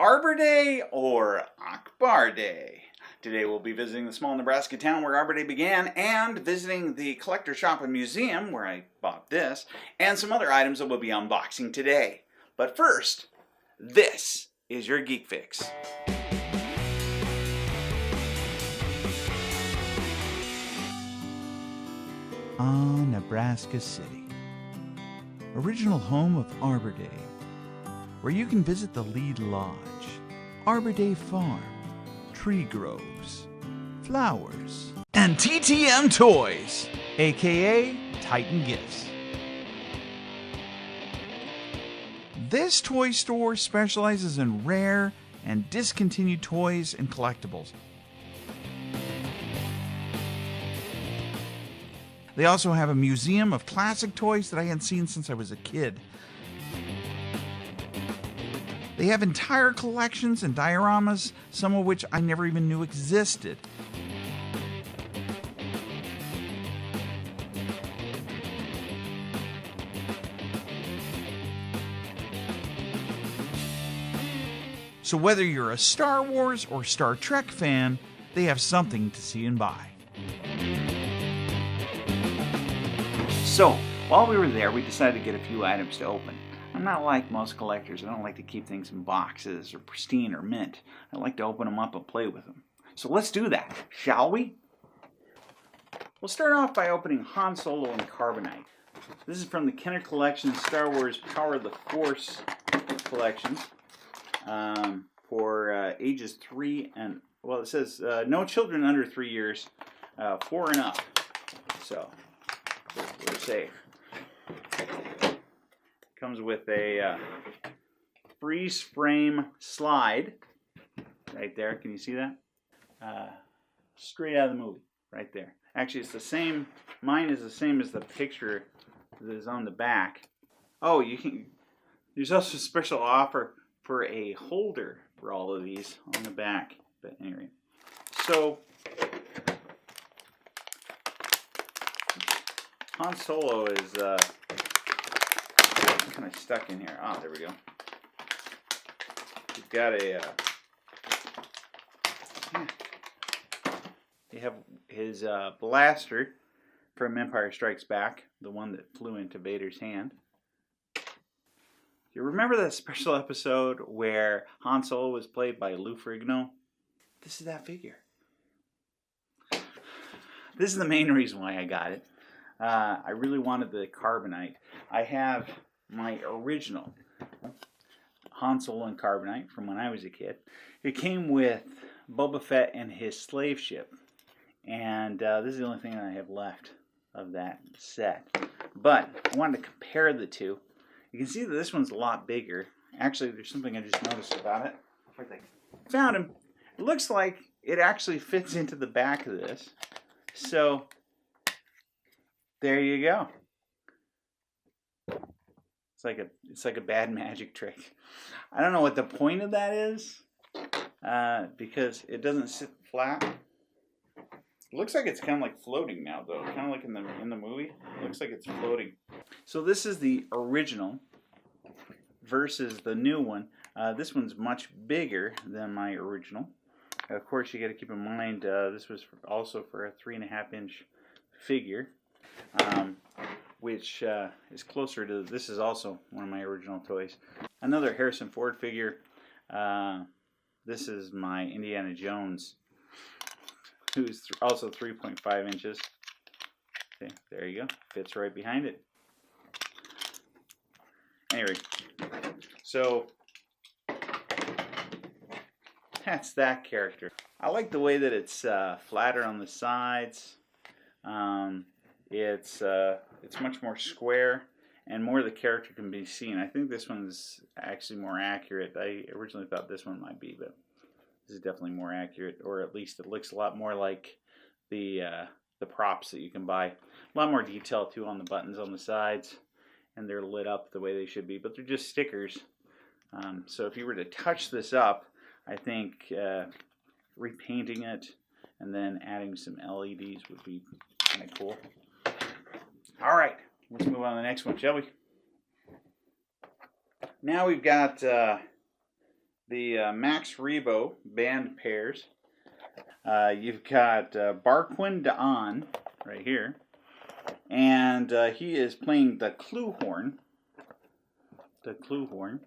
Arbor Day or Ackbar Day. Today we'll be visiting the small Nebraska town where Arbor Day began and visiting the collector shop and museum where I bought this and some other items that we'll be unboxing today. But first, this is your Geek Fix. Nebraska City, original home of Arbor Day, where you can visit the Lead Lodge, Arbor Day Farm, tree groves, flowers, and TTM Toys, aka Titan Gifts. This toy store specializes in rare and discontinued toys and collectibles. They also have a museum of classic toys that I hadn't seen since I was a kid. They have entire collections and dioramas, some of which I never even knew existed. So whether you're a Star Wars or Star Trek fan, they have something to see and buy. So, while we were there, we decided to get a few items to open. I'm not like most collectors. I don't like to keep things in boxes or pristine or mint. I like to open them up and play with them. So let's do that, shall we? We'll start off by opening Han Solo and Carbonite. This is from the Kenner Collection Star Wars Power of the Force collections for ages 3 and, well, it says no children under 3 years, 4 and up. So we're safe. Comes with a freeze frame slide right there. Can you see that? Straight out of the movie, right there. Actually, it's the same. Mine is the same as the picture that is on the back. Oh, you can. There's also a special offer for a holder for all of these on the back. But anyway, so Han Solo is kind of stuck in here. Ah, there we go. You've got a you have his blaster from Empire Strikes Back, the one that flew into Vader's hand. You remember that special episode where Han Solo was played by Lou Ferrigno? This is that figure. This is the main reason why I got it. I really wanted the Carbonite. I have my original Han Solo and Carbonite from when I was a kid. It came with Boba Fett and his slave ship. And this is the only thing that I have left of that set. But I wanted to compare the two. You can see that this one's a lot bigger. Actually, there's something I just noticed about it. I found him. It looks like it actually fits into the back of this. So there you go. It's like a bad magic trick. I don't know what the point of that is, because it doesn't sit flat. It looks like it's kind of like floating now, though. Kind of like in the movie. It looks like it's floating. So this is the original versus the new one. This one's much bigger than my original. Of course, you got to keep in mind this was also for a 3.5-inch figure. Which is closer to, this is also one of my original toys. Another Harrison Ford figure. This is my Indiana Jones, who's also 3.5 inches. Okay, there you go. Fits right behind it. Anyway, so that's that character. I like the way that it's flatter on the sides. It's much more square, and more of the character can be seen. I think this one's actually more accurate. I originally thought this one might be, but this is definitely more accurate, or at least it looks a lot more like the props that you can buy. A lot more detail too on the buttons on the sides, and they're lit up the way they should be, but they're just stickers. So if you were to touch this up, I think repainting it and then adding some LEDs would be kind of cool. All right, let's move on to the next one, shall we? Now we've got the Max Rebo band pairs. You've got Barquin Don right here, and he is playing the clue horn. The clue horn.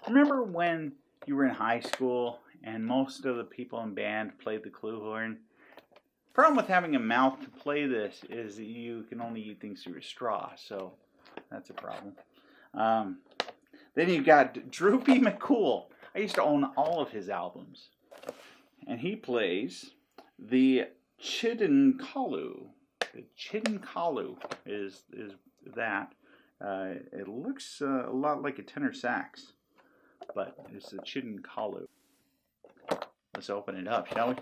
Remember when you were in high school and most of the people in band played the clue horn? The problem with having a mouth to play this is that you can only eat things through a straw, so that's a problem. Then you've got Droopy McCool. I used to own all of his albums. And he plays the Chidinkalu. The Chidinkalu is that. It looks a lot like a tenor sax, but it's the Chidinkalu. Let's open it up, shall we?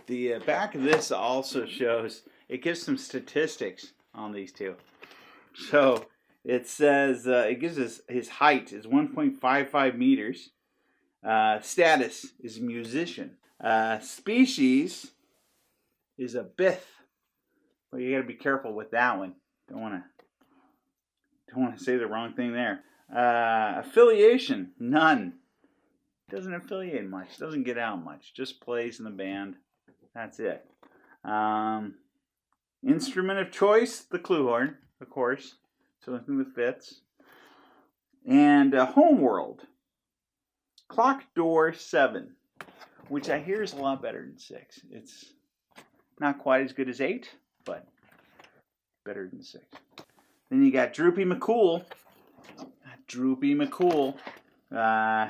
The back of this also shows, it gives some statistics on these two. So it says, it gives us his height is 1.55 meters. Status is musician. Species is a bith. Well, you got to be careful with that one. Don't want to say the wrong thing there. Affiliation, none. Doesn't affiliate much. Doesn't get out much. Just plays in the band. That's it. Instrument of choice, the clue horn, of course. Something that fits. And Homeworld. Clock Door 7, which I hear is a lot better than 6. It's not quite as good as 8, but better than 6. Then you got Droopy McCool. Droopy McCool.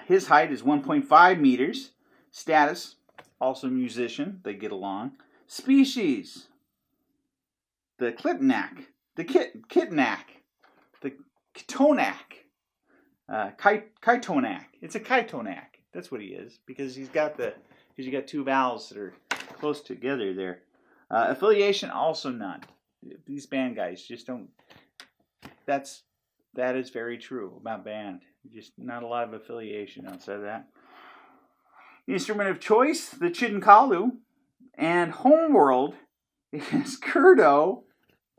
His height is 1.5 meters. Status, also musician. They get along. Species. The Klitnak. The Kitnak. The Kitonak. Kytonak. It's a Kytonak. That's what he is, because you got two vowels that are close together there. Affiliation, also none. These band guys just don't. That is very true about band. Just not a lot of affiliation outside of that. Instrument of choice, the Chidinkalu, and Homeworld is Kurdo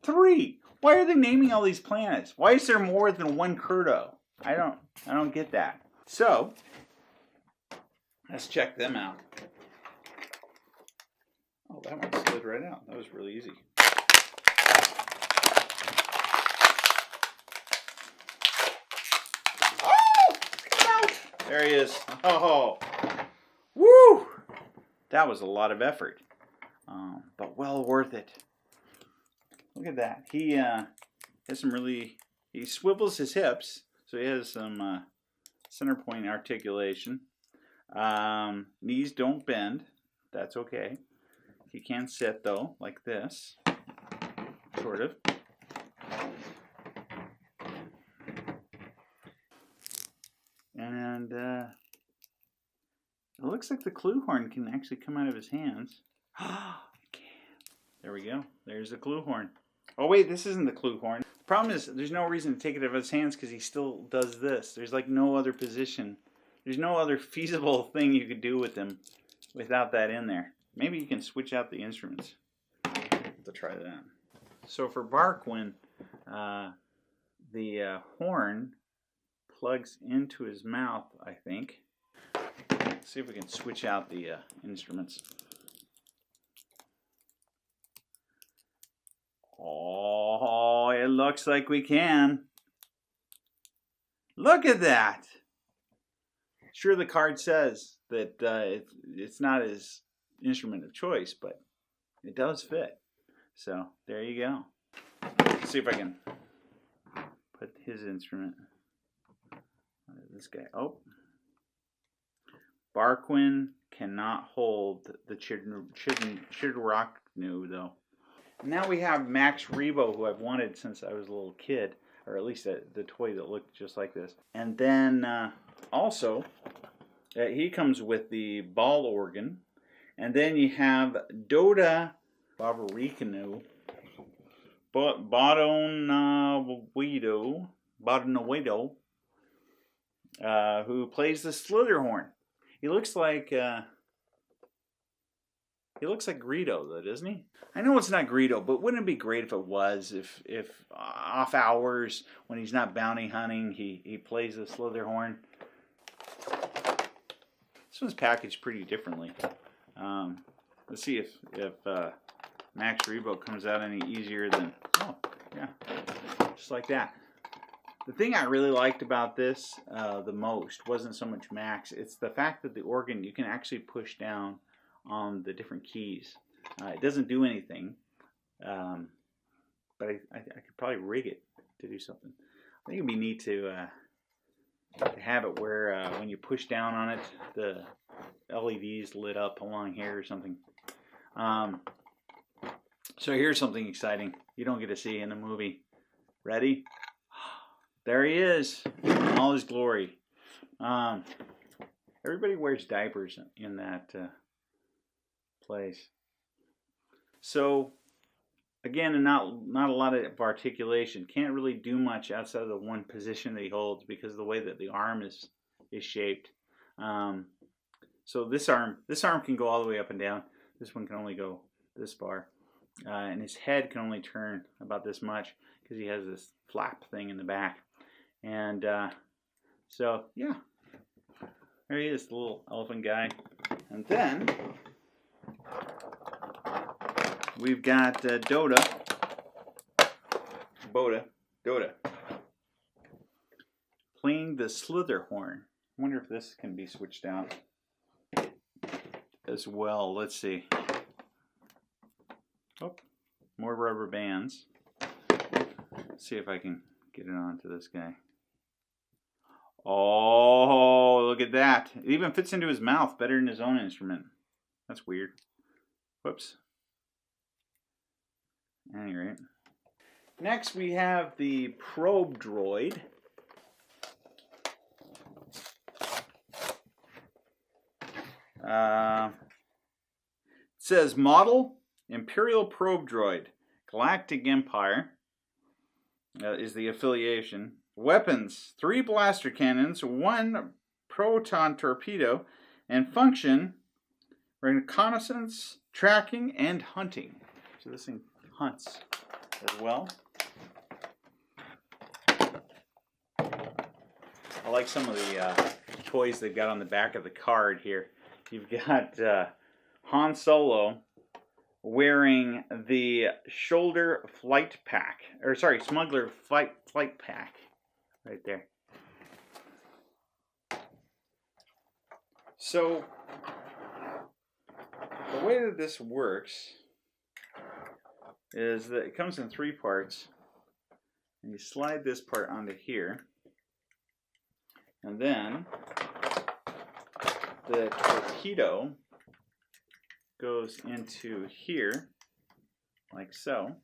3. Why are they naming all these planets? Why is there more than one Kurdo? I don't get that. So let's check them out. Oh, that one slid right out. That was really easy. Oh! Come out! There he is. Oh! Woo! That was a lot of effort. But well worth it. Look at that. He has some really... He swivels his hips, so he has some center point articulation. Knees don't bend. That's okay. He can sit, though, like this. Sort of. And it looks like the clue horn can actually come out of his hands. There we go. There's the clue horn. Oh, wait, this isn't the clue horn. The problem is there's no reason to take it out of his hands because he still does this. There's like no other position. There's no other feasible thing you could do with him without that in there. Maybe you can switch out the instruments. To try that. So for Barquin, the horn plugs into his mouth, I think. Let's see if we can switch out the instruments. Oh, it looks like we can. Look at that. Sure, the card says that it's not his instrument of choice, but it does fit. So there you go. Let's see if I can put his instrument. This guy. Oh. Barquin cannot hold the Chidraknu, though. Now we have Max Rebo, who I've wanted since I was a little kid, or at least the toy that looked just like this. And then also, he comes with the ball organ. And then you have Doda Babarikanu, Bodonawedo, who plays the slither horn. He looks like He looks like Greedo, though, doesn't he? I know it's not Greedo, but wouldn't it be great if it was? If off hours, when he's not bounty hunting, he plays the slither horn. This one's packaged pretty differently. Let's see if Max Rebo comes out any easier than... Oh, yeah. Just like that. The thing I really liked about this the most wasn't so much Max. It's the fact that the organ, you can actually push down on the different keys. It doesn't do anything, but I could probably rig it to do something. I think it'd be neat to have it where when you push down on it, the LEDs lit up along here or something. So here's something exciting you don't get to see in the movie. Ready? There he is, in all his glory. Everybody wears diapers in that place. So, again, not a lot of articulation. Can't really do much outside of the one position that he holds because of the way that the arm is shaped. So this arm can go all the way up and down. This one can only go this far. And his head can only turn about this much because he has this flap thing in the back. And so, yeah, there he is, the little elephant guy. And then we've got Doda, playing the slither horn. I wonder if this can be switched out as well. Let's see. Oh, more rubber bands. Let's see if I can get it onto this guy. Oh, look at that. It even fits into his mouth better than his own instrument. That's weird. Whoops. At any rate. Next we have the probe droid. It says model Imperial Probe Droid. Galactic Empire is the affiliation. Weapons, 3 blaster cannons, 1 proton torpedo, and function, reconnaissance, tracking, and hunting. So this thing hunts as well. I like some of the toys they've got on the back of the card here. You've got Han Solo wearing the shoulder flight pack, or sorry, smuggler flight pack. Right there. So, the way that this works is that it comes in 3 parts. And you slide this part onto here. And then the torpedo goes into here, like so.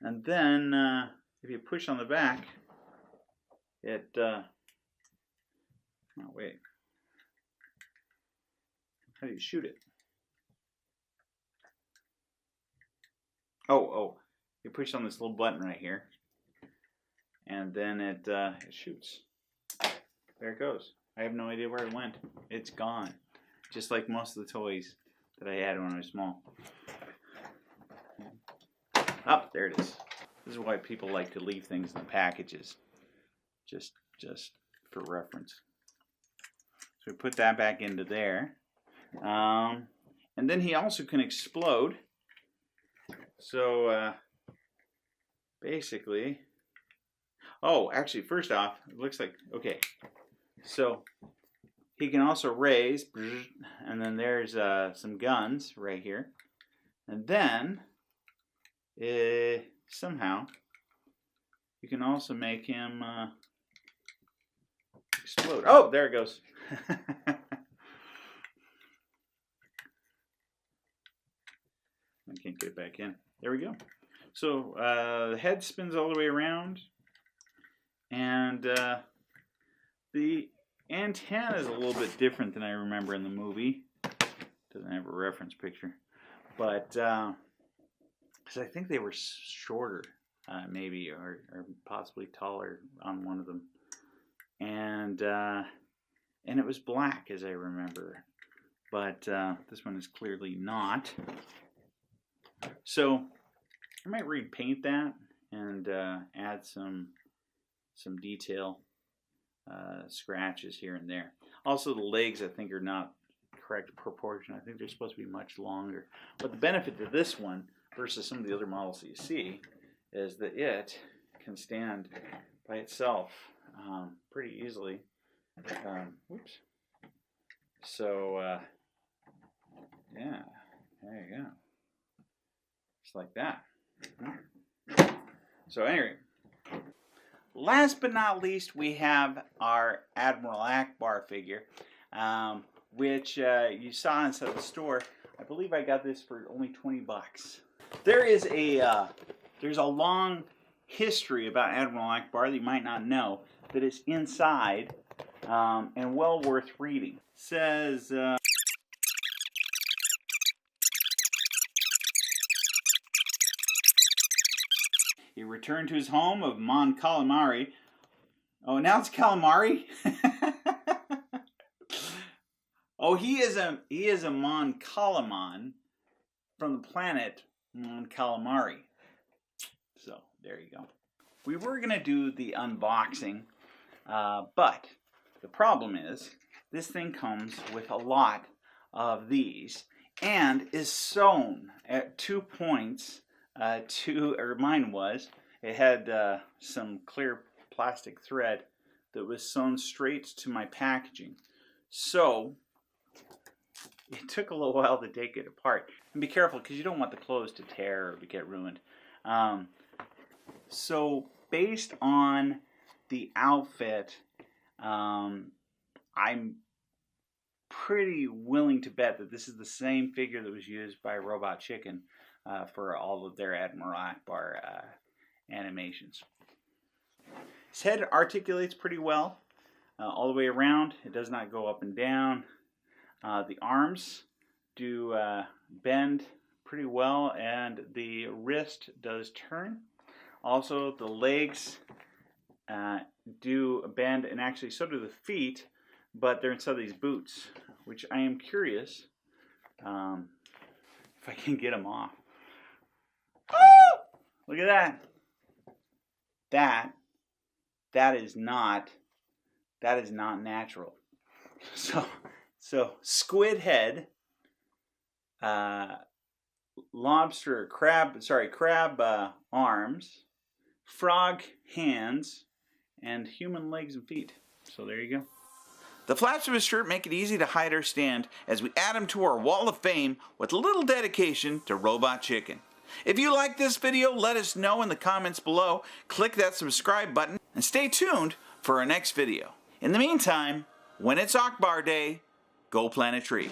And then if you push on the back, it, oh wait, how do you shoot it? Oh, you push on this little button right here, and then it shoots. There it goes. I have no idea where it went. It's gone. Just like most of the toys that I had when I was small. Oh, there it is. This is why people like to leave things in the packages, just for reference. So we put that back into there, and then he also can explode. So basically, oh, actually, first off, it looks like okay. So he can also raise, and then there's some guns right here, and then somehow you can also make him explode. Oh, there it goes. I can't get it back in. There we go. So the head spins all the way around, and the antenna is a little bit different than I remember in the movie. Doesn't have a reference picture, but because I think they were shorter, maybe, or possibly taller on one of them, and it was black, as I remember. but this one is clearly not. So I might repaint that and add some detail, scratches here and there. Also, the legs I think are not correct proportion. I think they're supposed to be much longer. But the benefit to this one versus some of the other models that you see is that it can stand by itself pretty easily. Whoops. So yeah, there you go. Just like that. So anyway, last but not least, we have our Admiral Ackbar figure, which you saw inside the store. I believe I got this for only 20 bucks. There is there's a long history about Admiral Ackbar that you might not know that is inside, and well worth reading. It says he returned to his home of Mon Calamari. Oh, now it's Calamari? Oh, he is a Mon Calamon from the planet Mon Calamari. So, there you go. We were going to do the unboxing, but the problem is this thing comes with a lot of these and is sewn at 2 points. Or mine was. It had some clear plastic thread that was sewn straight to my packaging. So it took a little while to take it apart. And be careful because you don't want the clothes to tear or to get ruined. So based on the outfit, I'm pretty willing to bet that this is the same figure that was used by Robot Chicken for all of their Admiral Ackbar animations. His head articulates pretty well all the way around. It does not go up and down. The arms do bend pretty well, and the wrist does turn. Also, the legs do bend, and actually so do the feet, but they're inside these boots, which I am curious if I can get them off. Oh! Look at that. That is not natural. So squid head, crab arms, frog hands, and human legs and feet. So there you go. The flaps of his shirt make it easy to hide or stand as we add him to our wall of fame with a little dedication to Robot Chicken. If you like this video, let us know in the comments below. Click that subscribe button and stay tuned for our next video. In the meantime, when it's Ackbar Day, go plant a tree.